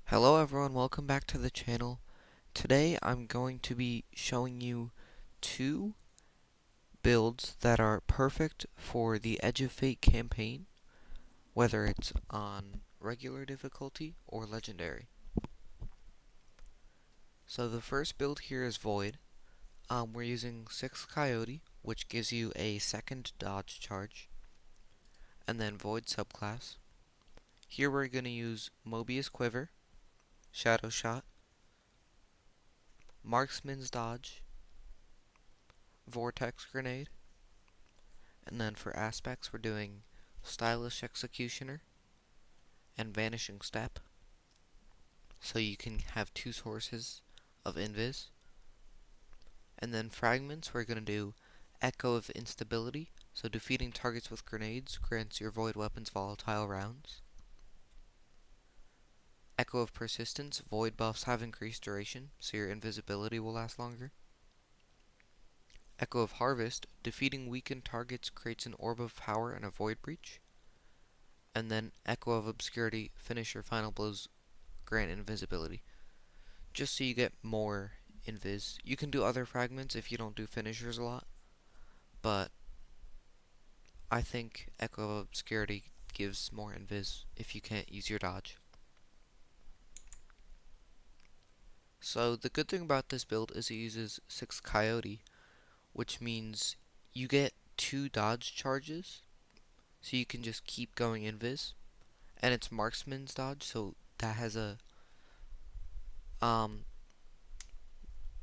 Hello everyone, welcome back to the channel. Today I'm going to be showing you two builds that are perfect for the Edge of Fate campaign, whether it's on regular difficulty or legendary. So the first build here is Void. We're using 6 Coyote, which gives you a second dodge charge, and then Void subclass. Here we're going to use Mobius Quiver, Shadow Shot, Marksman's Dodge, Vortex Grenade, and then for aspects we're doing Stylish Executioner and Vanishing Step, so you can have two sources of invis. And then fragments we're going to do Echo of Instability, so defeating targets with grenades grants your void weapons volatile rounds. Echo of Persistence, void buffs have increased duration, so your invisibility will last longer. Echo of Harvest, defeating weakened targets creates an orb of power and a void breach. And then Echo of Obscurity, finish your final blows grant invisibility, just so you get more invis. You can do other fragments if you don't do finishers a lot, but I think Echo of Obscurity gives more invis if you can't use your dodge. So the good thing about this build is it uses 6 Coyote, which means you get 2 dodge charges, so you can just keep going invis, and it's Marksman's dodge, so that has a um,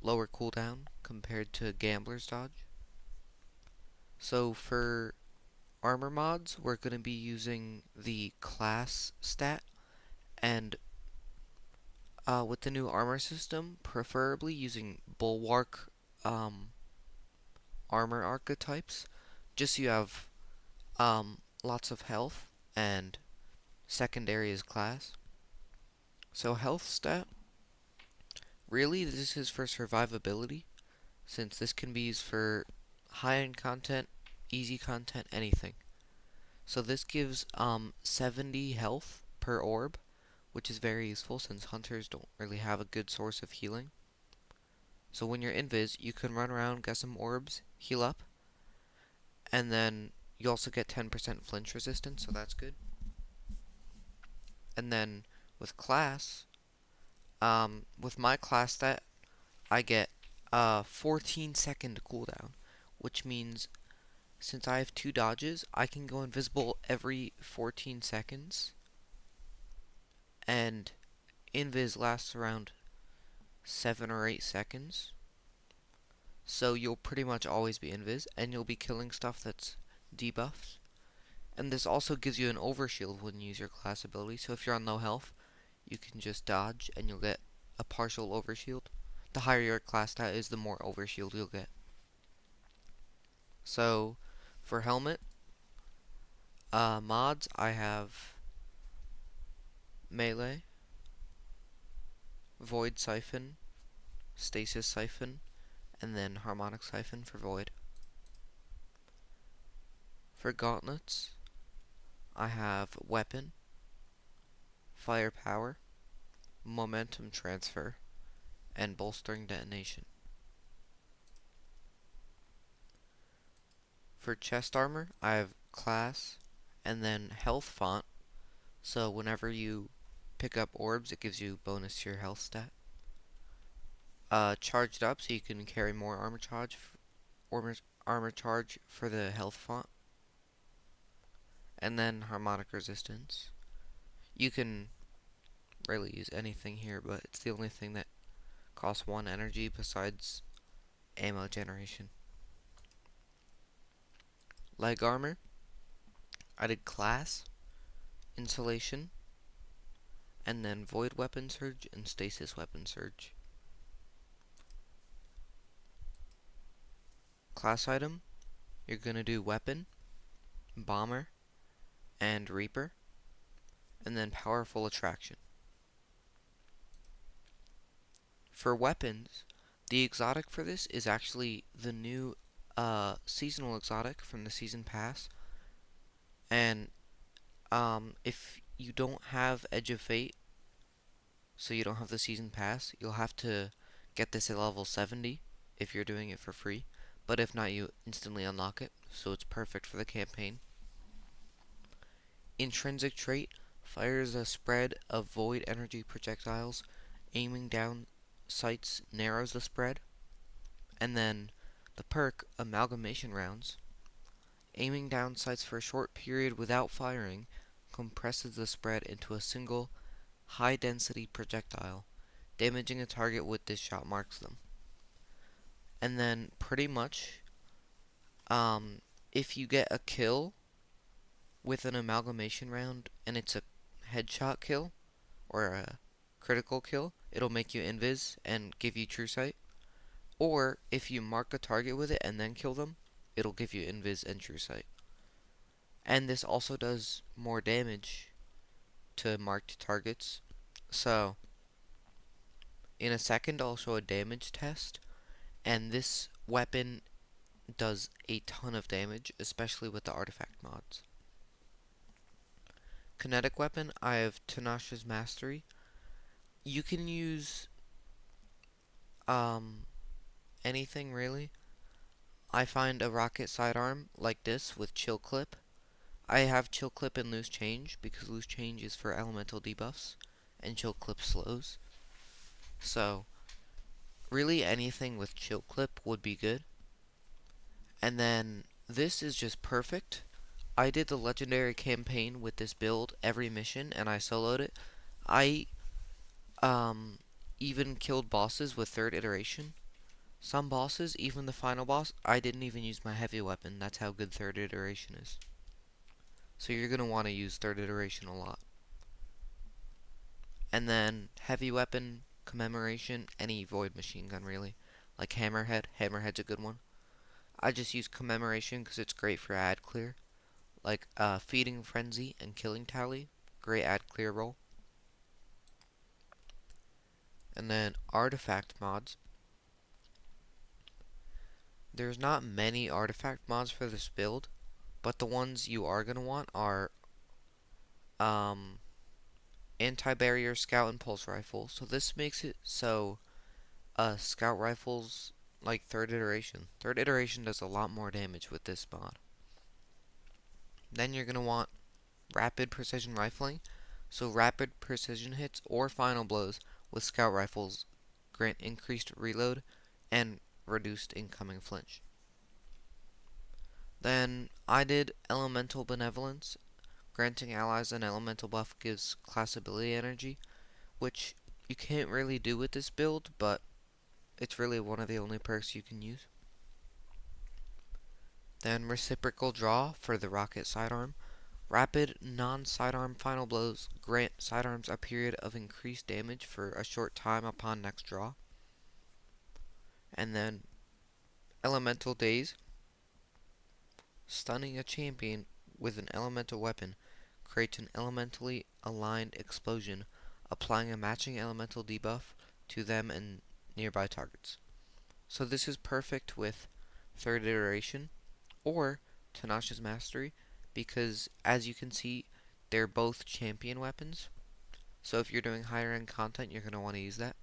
lower cooldown compared to Gambler's dodge. So for armor mods, we're going to be using the class stat, and with the new armor system, preferably using bulwark armor archetypes, just so you have lots of health, and secondary is class. So health stat, really this is for survivability, since this can be used for high-end content, easy content, anything. So this gives 70 health per orb, which is very useful since hunters don't really have a good source of healing. So when you're invis, you can run around, get some orbs, heal up, and then you also get 10% flinch resistance, so that's good. And then with class, with my class stat, I get a 14-second cooldown, which means since I have 2 dodges, I can go invisible every 14 seconds, and invis lasts around 7 or 8 seconds. So you'll pretty much always be invis, and you'll be killing stuff that's debuffed. And this also gives you an overshield when you use your class ability, so if you're on low health, you can just dodge and you'll get a partial overshield. The higher your class stat is, the more overshield you'll get. So for helmet mods, I have melee, void siphon, stasis siphon, and then harmonic siphon for void. For gauntlets, I have weapon, firepower, momentum transfer, and bolstering detonation. For chest armor, I have class and then health font, so whenever you pick up orbs, it gives you bonus to your health stat. Charged up, so you can carry more armor charge for the health font. And then harmonic resistance. You can really use anything here, but it's the only thing that costs 1 energy besides ammo generation. Leg armor, I did class, insulation, and then void weapon surge and stasis weapon surge. Class item, you're gonna do weapon, bomber, and reaper, and then powerful attraction. For weapons, the exotic for this is actually the new seasonal exotic from the season pass, and if you don't have Edge of Fate, so you don't have the season pass. You'll have to get this at level 70 if you're doing it for free, but if not, you instantly unlock it, so it's perfect for the campaign. Intrinsic trait fires a spread of void energy projectiles. Aiming down sights narrows the spread. And then the perk Amalgamation Rounds. Aiming down sights for a short period without firing compresses the spread into a single high-density projectile. Damaging a target with this shot marks them. And then pretty much, if you get a kill with an amalgamation round and it's a headshot kill or a critical kill, it'll make you invis and give you true sight. Or if you mark a target with it and then kill them, it'll give you invis and true sight. And this also does more damage to marked targets. So in a second I'll show a damage test, and this weapon does a ton of damage, especially with the artifact mods. Kinetic weapon, I have Tenacious Mastery. You can use anything really. I find a rocket sidearm like this with chill clip. I have chill clip and loose change because loose change is for elemental debuffs and chill clip slows. So really anything with chill clip would be good. And then this is just perfect. I did the legendary campaign with this build every mission and I soloed it. I even killed bosses with third iteration. Some bosses, even the final boss, I didn't even use my heavy weapon. That's how good third iteration is. So you're going to want to use third iteration a lot. And then heavy weapon, commemoration, any void machine gun really. Like Hammerhead. Hammerhead's a good one. I just use commemoration because it's great for ad clear. Like Feeding Frenzy and Killing Tally. Great ad clear roll. And then artifact mods. There's not many artifact mods for this build, but the ones you are going to want are anti-barrier scout and pulse rifle. So this makes it so scout rifles like third iteration. Third iteration does a lot more damage with this mod. Then you're going to want rapid precision rifling. So rapid precision hits or final blows with scout rifles grant increased reload and reduced incoming flinch. Then I did elemental benevolence. Granting allies an elemental buff gives class ability energy, which you can't really do with this build, but it's really one of the only perks you can use. Then reciprocal draw for the rocket sidearm. Rapid non-sidearm final blows grant sidearms a period of increased damage for a short time upon next draw. And then elemental daze. Stunning a champion with an elemental weapon creates an elementally aligned explosion, applying a matching elemental debuff to them and nearby targets. So this is perfect with third iteration or Tenacious Mastery because, as you can see, they're both champion weapons. So if you're doing higher end content, you're going to want to use that.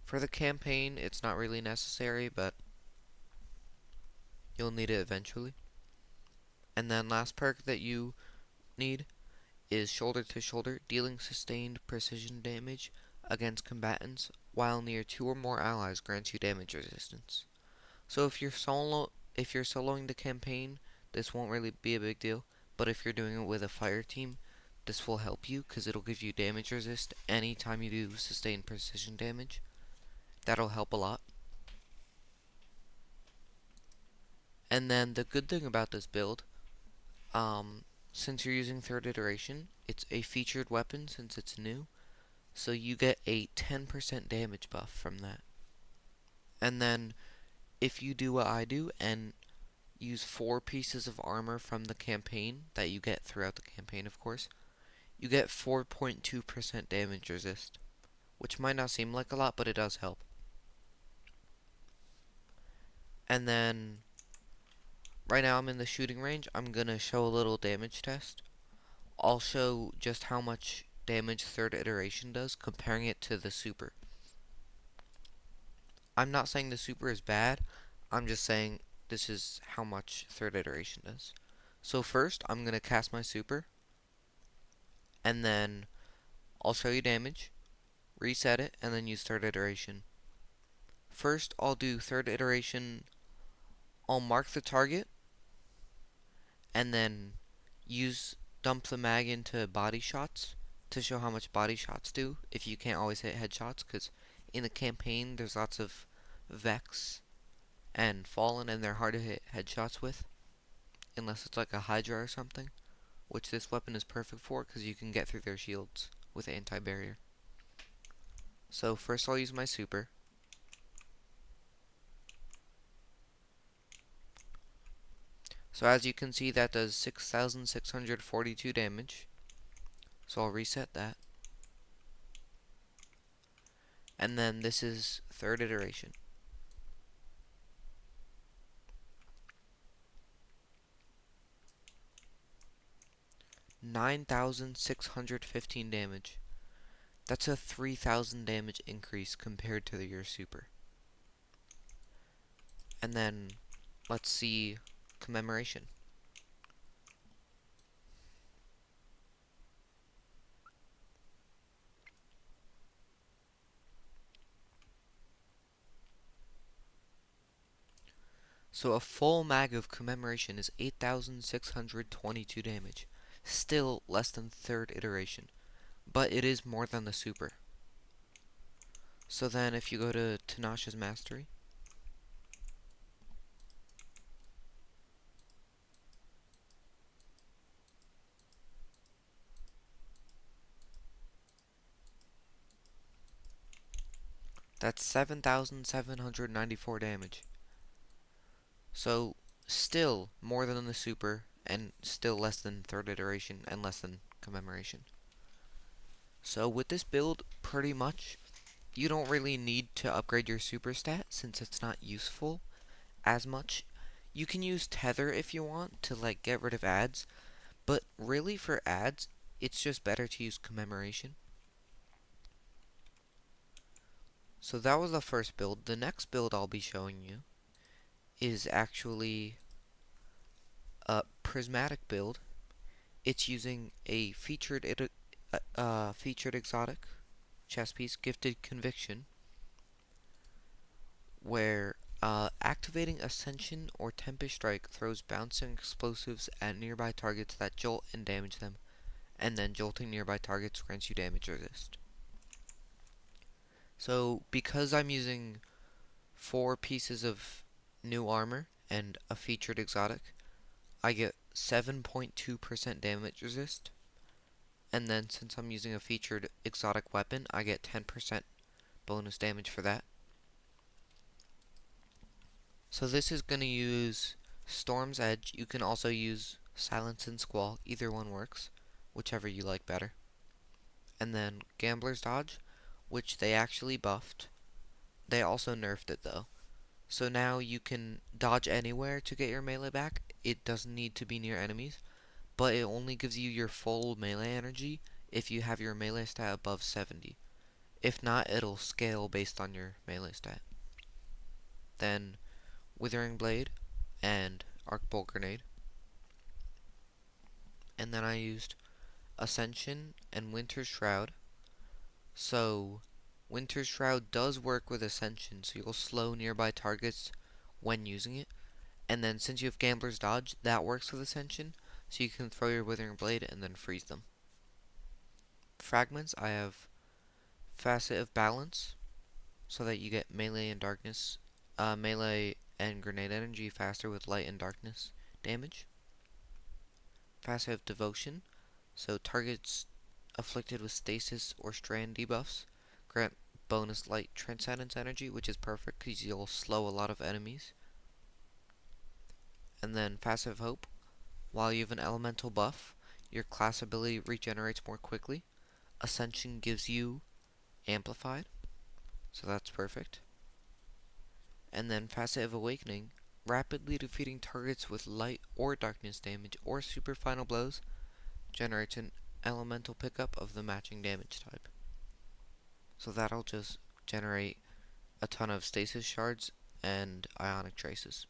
For the campaign, it's not really necessary, but you'll need it eventually. And then last perk that you need is Shoulder to Shoulder, dealing sustained precision damage against combatants while near two or more allies grants you damage resistance. So if you're soloing the campaign, this won't really be a big deal, but if you're doing it with a fire team, this will help you because it'll give you damage resist anytime you do sustained precision damage. That'll help a lot. And then the good thing about this build, since you're using third iteration, it's a featured weapon since it's new, so you get a 10% damage buff from that. And then if you do what I do and use 4 pieces of armor from the campaign that you get throughout the campaign, of course, you get 4.2% damage resist, which might not seem like a lot, but it does help. And then right now I'm in the shooting range. I'm gonna show a little damage test. I'll show just how much damage third iteration does, comparing it to the super. I'm not saying the super is bad, I'm just saying this is how much third iteration does. So first, I'm going to cast my super, and then I'll show you damage, reset it, and then use third iteration. First, I'll do third iteration, I'll mark the target, and then dump the mag into body shots to show how much body shots do if you can't always hit headshots, because in the campaign there's lots of Vex and Fallen and they're hard to hit headshots with unless it's like a Hydra or something, which this weapon is perfect for because you can get through their shields with anti-barrier. So first I'll use my super. So as you can see, that does 6,642 damage. So I'll reset that. And then this is third iteration. $9,615 damage. That's a 3,000 damage increase compared to your super. And then let's see commemoration. So a full mag of commemoration is 8,622 damage. Still less than third iteration, but it is more than the super. So then if you go to Tanasha's Mastery, that's 7,794 damage. So still more than the super, and still less than third iteration, and less than commemoration. So with this build, pretty much, you don't really need to upgrade your super stat since it's not useful as much. You can use Tether if you want to like get rid of ads, but really for ads, it's just better to use commemoration. So that was the first build. The next build I'll be showing you is actually a prismatic build. It's using a featured exotic chess piece, Gifted Conviction, where activating Ascension or Tempest Strike throws bouncing explosives at nearby targets that jolt and damage them, and then jolting nearby targets grants you damage resist. So because I'm using 4 pieces of new armor and a featured exotic, I get 7.2% damage resist. And then since I'm using a featured exotic weapon, I get 10% bonus damage for that. So this is going to use Storm's Edge. You can also use Silence and Squall. Either one works, whichever you like better. And then Gambler's Dodge, which they actually buffed. They also nerfed it though. So now you can dodge anywhere to get your melee back. It doesn't need to be near enemies, but it only gives you your full melee energy if you have your melee stat above 70. If not, it'll scale based on your melee stat. Then Withering Blade and Arc Bolt Grenade. And then I used Ascension and Winter's Shroud. So Winter's Shroud does work with Ascension, so you'll slow nearby targets when using it. And then since you have Gambler's Dodge, that works with Ascension, so you can throw your Withering Blade and then freeze them. Fragments, I have Facet of Balance, so that you get melee and darkness, melee and grenade energy faster with light and darkness damage. Facet of Devotion, so targets afflicted with stasis or strand debuffs grant bonus light transcendence energy, which is perfect because you'll slow a lot of enemies. And then Facet of Hope, while you have an elemental buff, your class ability regenerates more quickly. Ascension gives you Amplified, so that's perfect. And then Facet of Awakening, rapidly defeating targets with light or darkness damage or super final blows generates an elemental pickup of the matching damage type. So that'll just generate a ton of stasis shards and ionic traces.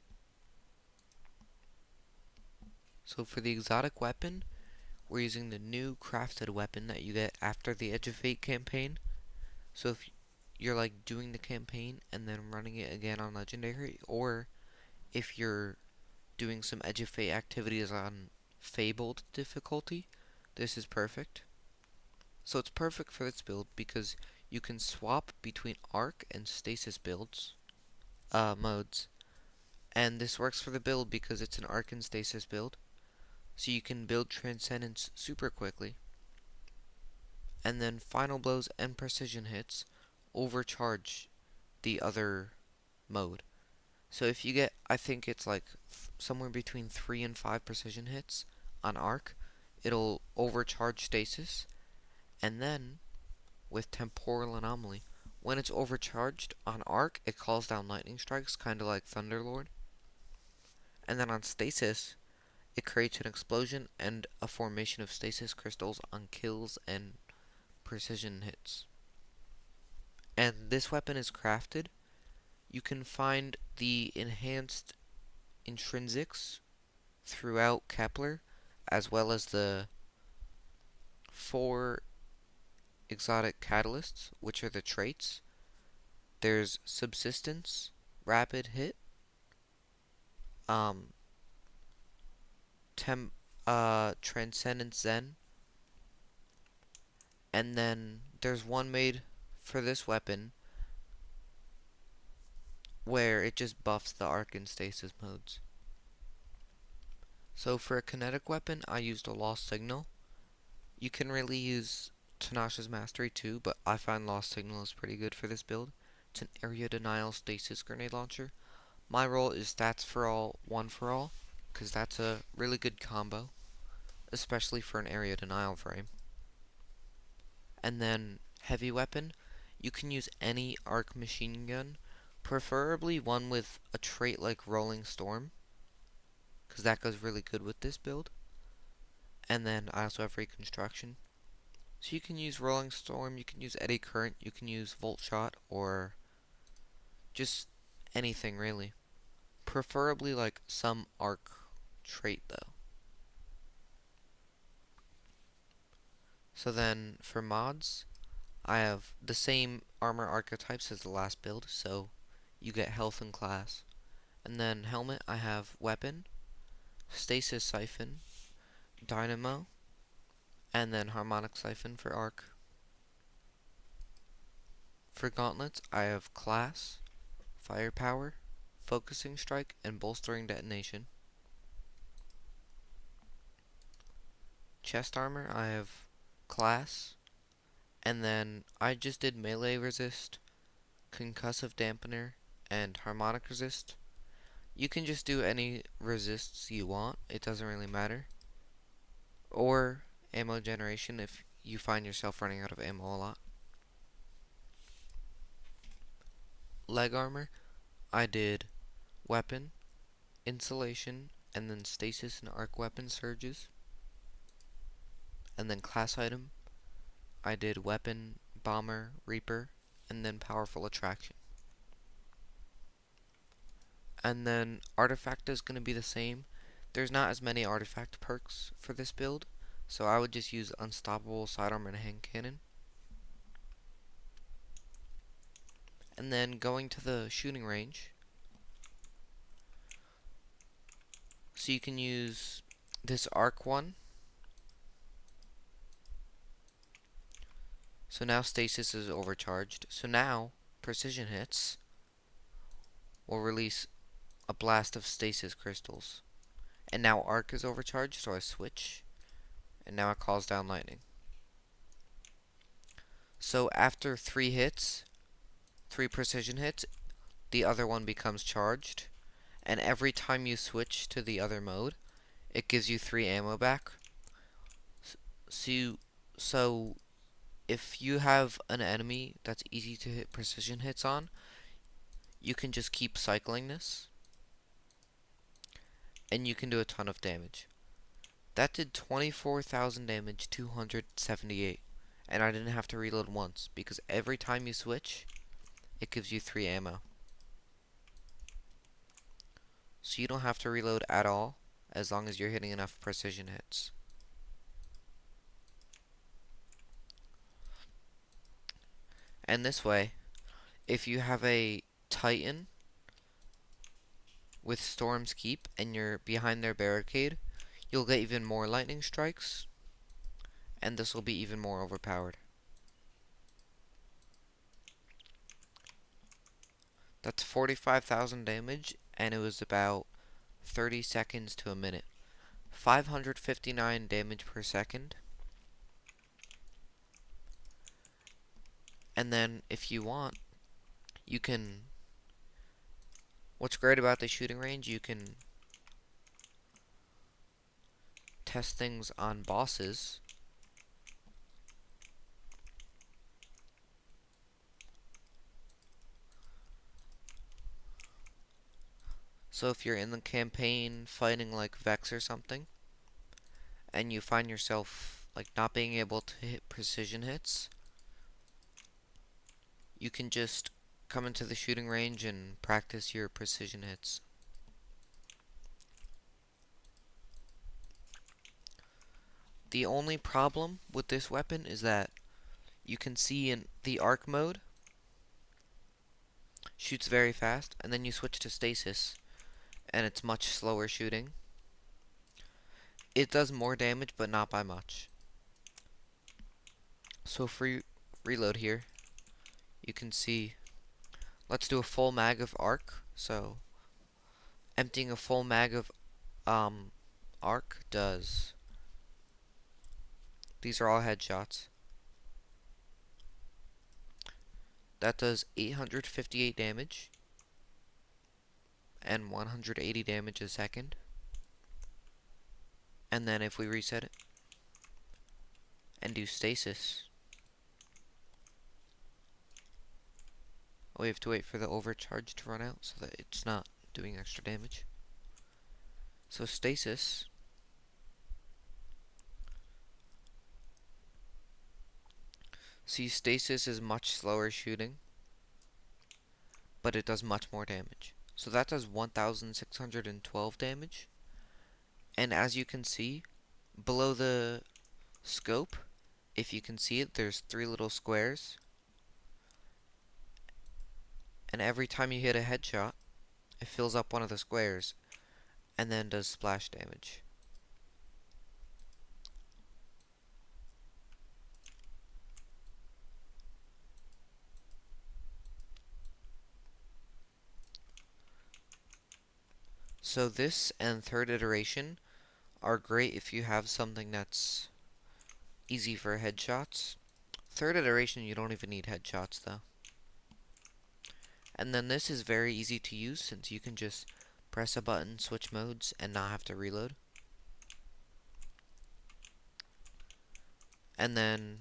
So for the exotic weapon, we're using the new crafted weapon that you get after the Edge of Fate campaign. So if you're like doing the campaign and then running it again on Legendary, or if you're doing some Edge of Fate activities on Fabled difficulty, this is perfect. So it's perfect for this build because you can swap between arc and stasis modes. And this works for the build because it's an arc and stasis build. So you can build Transcendence super quickly. And then final blows and precision hits overcharge the other mode. So if you get, I think it's like somewhere between 3 and 5 precision hits on arc, it'll overcharge stasis. And then with temporal anomaly, when it's overcharged on arc, it calls down lightning strikes, kind of like Thunderlord. And then on stasis, it creates an explosion and a formation of stasis crystals on kills and precision hits. And this weapon is crafted. You can find the enhanced intrinsics throughout Kepler, as well as the 4 exotic catalysts, which are the traits. There's subsistence, rapid hit, um, transcendence zen, and then there's one made for this weapon where it just buffs the arc and stasis modes. So for a kinetic weapon, I used a lost signal. You can really use Tanasha's Mastery too, but I find lost signal is pretty good for this build. It's an area denial stasis grenade launcher. My role is stats for all, one for all, because that's a really good combo, especially for an area denial frame. And then heavy weapon, you can use any arc machine gun, preferably one with a trait like Rolling Storm, because that goes really good with this build. And then I also have Reconstruction. So you can use Rolling Storm, you can use Eddy Current, you can use Volt Shot, or just anything really. Preferably like some arc trait though. So then for mods, I have the same armor archetypes as the last build, so you get health and class. And then helmet, I have weapon, stasis siphon, dynamo, and then harmonic siphon for arc. For gauntlets, I have class, firepower, focusing strike, and bolstering detonation. Chest armor, I have class, and then I just did melee resist, concussive dampener, and harmonic resist. You can just do any resists you want, it doesn't really matter. Or ammo generation if you find yourself running out of ammo a lot. Leg armor, I did weapon, insulation, and then stasis and arc weapon surges. And then class item, I did weapon, bomber, reaper, and then powerful attraction. And then artifact is going to be the same. There's not as many artifact perks for this build, so I would just use unstoppable sidearm and hand cannon. And then going to the shooting range, so you can use this arc one. So now stasis is overcharged. So now precision hits will release a blast of stasis crystals. And now arc is overcharged, so I switch. And now it calls down lightning. So after 3 hits, 3 precision hits, the other one becomes charged. And every time you switch to the other mode, it gives you 3 ammo back. So if you have an enemy that's easy to hit precision hits on, you can just keep cycling this, and you can do a ton of damage. That did 24,000 damage, 278. And I didn't have to reload once, because every time you switch, it gives you 3 ammo. So you don't have to reload at all, as long as you're hitting enough precision hits. And this way, if you have a Titan with Storm's Keep and you're behind their barricade, you'll get even more lightning strikes, and this will be even more overpowered. That's 45,000 damage, and it was about 30 seconds to a minute. 559 damage per second. And then, if you want, you can... What's great about the shooting range, you can test things on bosses. So if you're in the campaign fighting like Vex or something, and you find yourself like not being able to hit precision hits, you can just come into the shooting range and practice your precision hits. The only problem with this weapon is that you can see in the arc mode, shoots very fast, and then you switch to stasis, and it's much slower shooting. It does more damage, but not by much. So for reload here, you can see, let's do a full mag of arc. So emptying a full mag of arc does, these are all headshots. That does 858 damage and 180 damage a second. And then if we reset it and do stasis, we have to wait for the overcharge to run out so that it's not doing extra damage. So stasis, see, stasis is much slower shooting, but it does much more damage. So that does 1,612 damage. And as you can see, below the scope, if you can see it, there's 3 little squares. And every time you hit a headshot, it fills up one of the squares and then does splash damage. So this and third iteration are great if you have something that's easy for headshots. Third iteration, you don't even need headshots though. And then this is very easy to use since you can just press a button, switch modes, and not have to reload. And then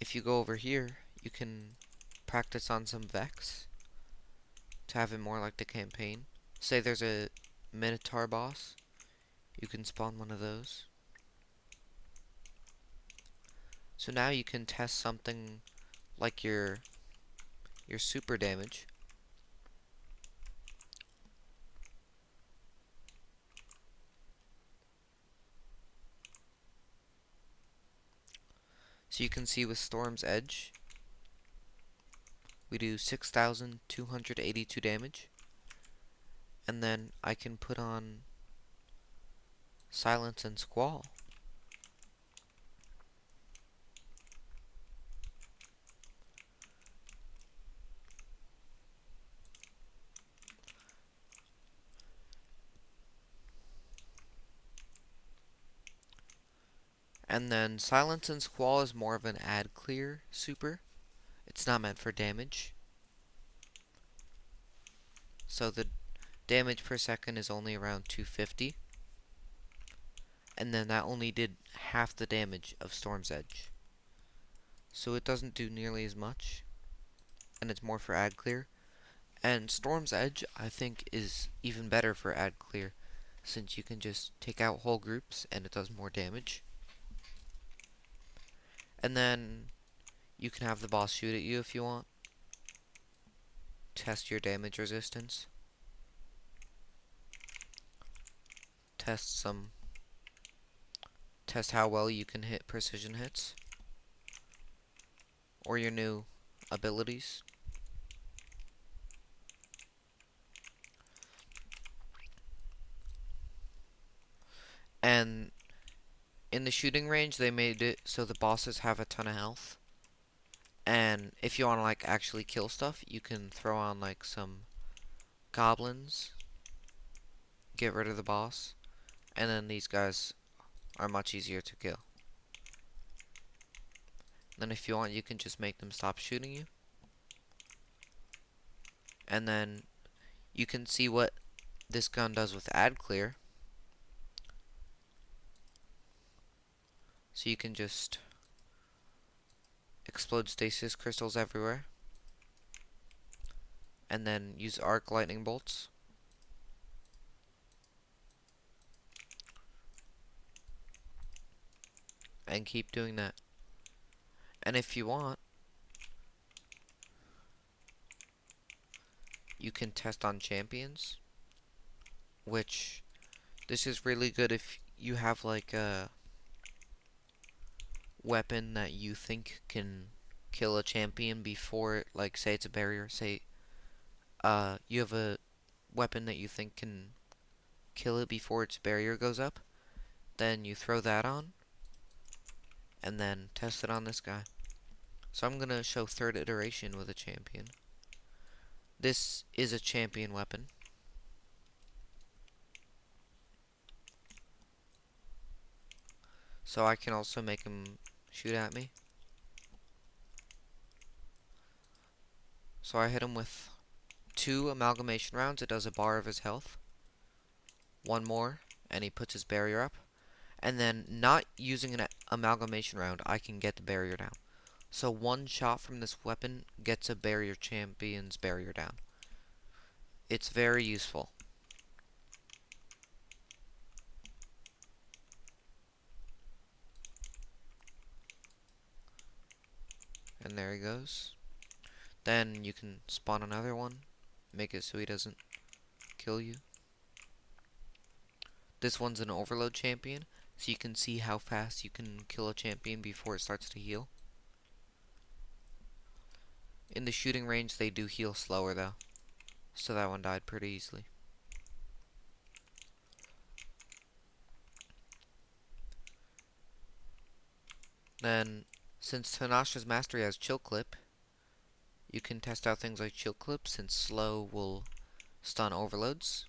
if you go over here, you can practice on some Vex to have it more like the campaign. Say there's a Minotaur boss, you can spawn one of those. So now you can test something like your super damage. So you can see with Storm's Edge, we do 6,282 damage. And then I can put on Silence and Squall. And then Silence and Squall is more of an ad clear super. It's not meant for damage. So the damage per second is only around 250. And then that only did half the damage of Storm's Edge. So it doesn't do nearly as much. And it's more for ad clear. And Storm's Edge, I think, is even better for ad clear, since you can just take out whole groups and it does more damage. And then you can have the boss shoot at you if you want. Test your damage resistance. Test how well you can hit precision hits. Or your new abilities. And in the shooting range, they made it so the bosses have a ton of health. And if you want to like actually kill stuff, you can throw on like some goblins, get rid of the boss, and then these guys are much easier to kill. Then if you want, you can just make them stop shooting you. And then you can see what this gun does with add clear. So you can just explode stasis crystals everywhere. And then use arc lightning bolts. And keep doing that. And if you want, you can test on champions. Which, this is really good if you have like a weapon that you think can kill a champion before, like say it's a barrier, say you have a weapon that you think can kill it before its barrier goes up, then you throw that on and then test it on this guy. So I'm gonna show third iteration with a champion. This is a champion weapon. So I can also make him shoot at me. So I hit him with 2 amalgamation rounds. It does a bar of his health. 1 more, and he puts his barrier up. And then, not using an amalgamation round, I can get the barrier down. So 1 shot from this weapon gets a barrier champion's barrier down. It's very useful. And there he goes. Then you can spawn another one. Make it so he doesn't kill you. This one's an overload champion, so you can see how fast you can kill a champion before it starts to heal. In the shooting range, they do heal slower though, so that one died pretty easily. Then, since Tanasha's Mastery has Chill Clip, you can test out things like Chill Clip, since Slow will stun overloads.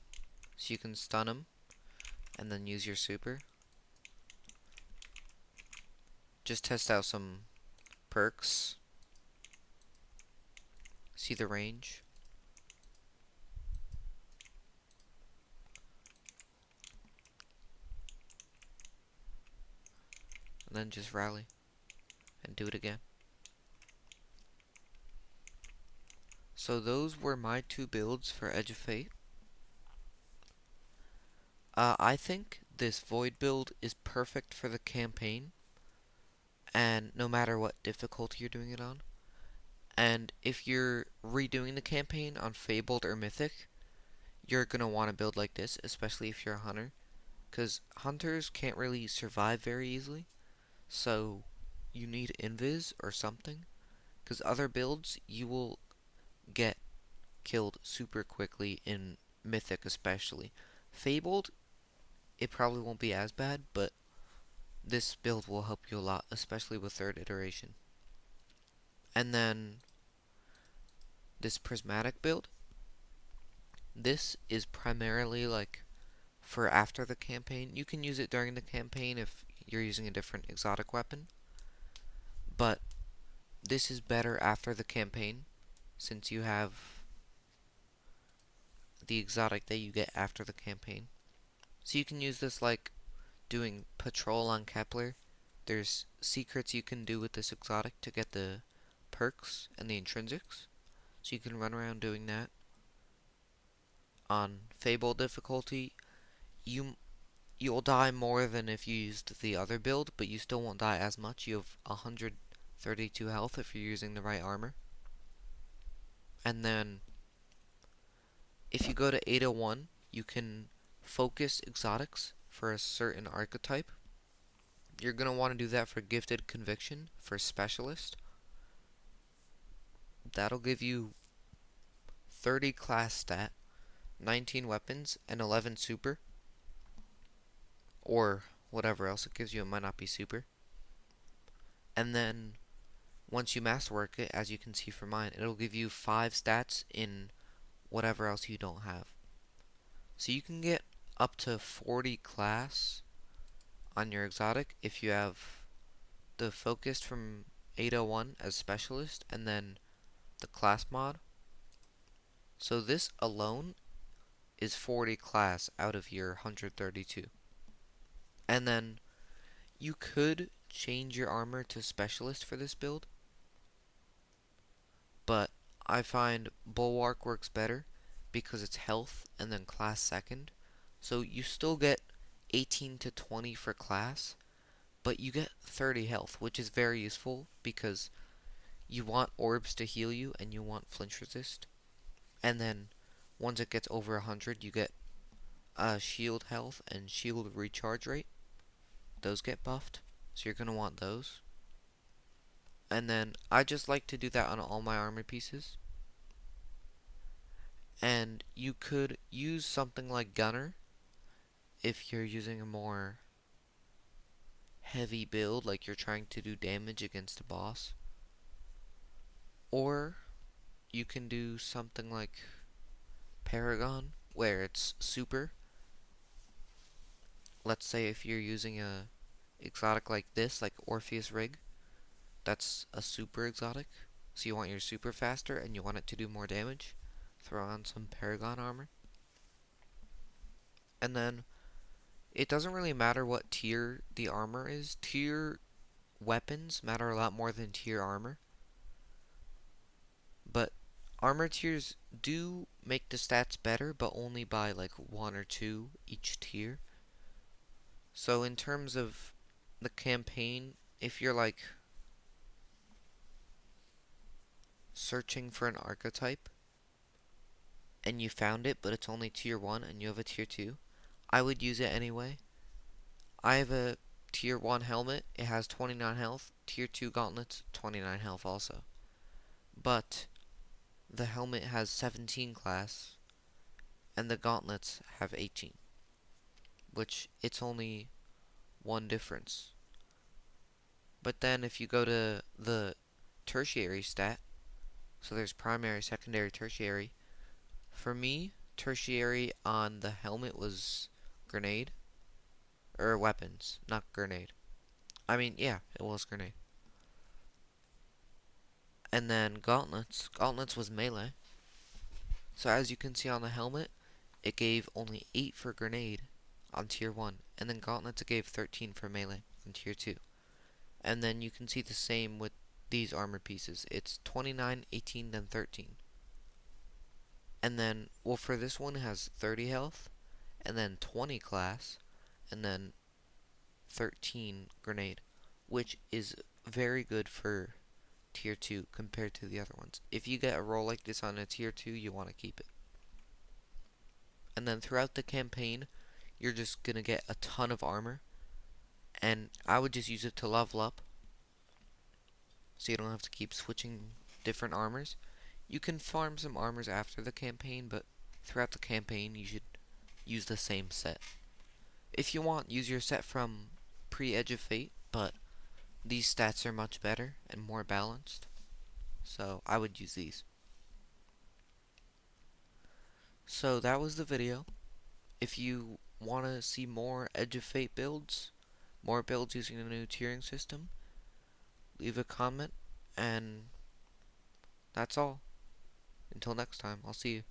So you can stun them, and then use your super. Just test out some perks. See the range. And then just rally. And do it again. So those were my 2 builds for Edge of Fate. I think this Void build is perfect for the campaign. And no matter what difficulty you're doing it on. And if you're redoing the campaign on Fabled or Mythic, you're going to want to build like this, especially if you're a hunter. Because hunters can't really survive very easily. So you need invis or something. Because other builds, you will get killed super quickly in Mythic especially. Fabled, it probably won't be as bad, but this build will help you a lot, especially with third iteration. And then this prismatic build. This is primarily like for after the campaign. You can use it during the campaign if you're using a different exotic weapon. But this is better after the campaign, since you have the exotic that you get after the campaign. So you can use this like doing patrol on Kepler. There's secrets you can do with this exotic to get the perks and the intrinsics. So you can run around doing that. On Fable difficulty, you you'll die more than if you used the other build, but you still won't die as much. You have 132 health if you're using the right armor. And then if you go to 801, you can focus exotics for a certain archetype. You're going to want to do that for Gifted Conviction for Specialist. That'll give you 30 class stat, 19 weapons, and 11 super. Or whatever else it gives you, it might not be super. And then once you masterwork it, as you can see from mine, it'll give you 5 stats in whatever else you don't have. So you can get up to 40 class on your exotic if you have the focused from 801 as specialist and then the class mod. So this alone is 40 class out of your 132. And then you could change your armor to specialist for this build, but I find Bulwark works better because it's health and then class second. So you still get 18 to 20 for class, but you get 30 health, which is very useful because you want orbs to heal you and you want flinch resist. And then once it gets over 100, you get shield health and shield recharge rate. Those get buffed, so you're going to want those. And then I just like to do that on all my armor pieces. And you could use something like Gunner if you're using a more heavy build, like you're trying to do damage against a boss. Or you can do something like Paragon, where it's super. Let's say if you're using a exotic like this, like Orpheus Rig, that's a super exotic. So you want your super faster and you want it to do more damage. Throw on some Paragon armor. And then it doesn't really matter what tier the armor is. Tier weapons matter a lot more than tier armor. But armor tiers do make the stats better, but only by like 1 or 2 each tier. So in terms of the campaign, if you're like searching for an archetype and you found it, but it's only tier 1 and you have a tier 2, I would use it anyway. I have a tier 1 helmet, it has 29 health, tier 2 gauntlets, 29 health also. But the helmet has 17 class and the gauntlets have 18, which it's only 1 difference. But then if you go to the tertiary stat, so there's primary, secondary, tertiary. For me, tertiary on the helmet was grenade. Or weapons, not grenade. I mean, yeah, it was grenade. And then gauntlets. Gauntlets was melee. So as you can see on the helmet, it gave only 8 for grenade on tier 1. And then gauntlets it gave 13 for melee on tier 2. And then you can see the same with these armor pieces. It's 29, 18, then 13. And then, well, for this one it has 30 health, and then 20 class, and then 13 grenade, which is very good for tier 2 compared to the other ones. If you get a roll like this on a tier 2, you want to keep it. And then throughout the campaign, you're just going to get a ton of armor, and I would just use it to level up, so you don't have to keep switching different armors. You can farm some armors after the campaign, but throughout the campaign you should use the same set. If you want, use your set from pre-Edge of Fate, but these stats are much better and more balanced, so I would use these. So that was the video. If you want to see more Edge of Fate builds, more builds using the new tiering system, leave a comment, and that's all. Until next time, I'll see you.